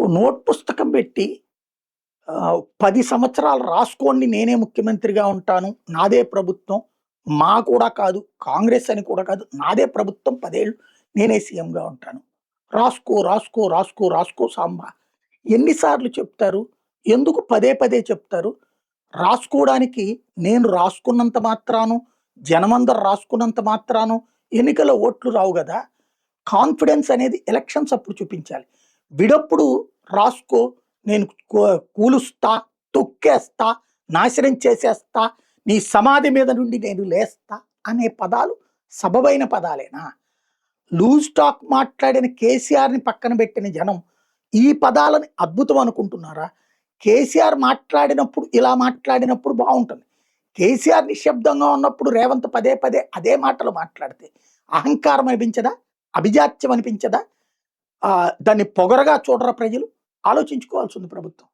Note పుస్తకం పెట్టి 10 సంవత్సరాలు రాసుకోండి, నేనే ముఖ్యమంత్రిగా ఉంటాను, నాదే ప్రభుత్వం, మా కూడా కాదు, కాంగ్రెస్ అని కూడా కాదు, నాదే ప్రభుత్వం 10 ఏళ్ళు నేనే సీఎంగా ఉంటాను. రాసుకో, రాసుకో, రాసుకో, రాసుకో సాంబా. ఎన్ని సార్లు చెప్తారు? ఎందుకు పదే పదే చెప్తారు? రాసుకోవడానికి నేను రాసుకున్నంత మాత్రాను, జనమందరు రాసుకున్నంత మాత్రాను ఎన్నికల్లో ఓట్లు రావు గదా! కాన్ఫిడెన్స్ అనేది ఎలక్షన్స్ అప్పుడు చూపించాలి. విడప్పుడు రాసుకో, నేను కూలుస్తా, తొక్కేస్తా, నాశనం చేసేస్తా, నీ సమాధి మీద నుండి నేను లేస్తా అనే పదాలు సబబైన పదాలేనా? లూజ్ టాక్ మాట్లాడిన కేసీఆర్‌ని పక్కన పెట్టిన జనం ఈ పదాలని అద్భుతం అనుకుంటున్నారా? కేసీఆర్ మాట్లాడినప్పుడు, ఇలా మాట్లాడినప్పుడు బావుంటుంది. కేసీఆర్ నిశ్శబ్దంగా ఉన్నప్పుడు రేవంత్ పదే పదే అదే మాటలు మాట్లాడితే అహంకారం అనిపించదా? అభిజాత్యం అనిపించదా? దాన్ని పొగరుగా చూడరా ప్రజలు? ఆలోచించుకోవాల్సింది ప్రభుత్వం.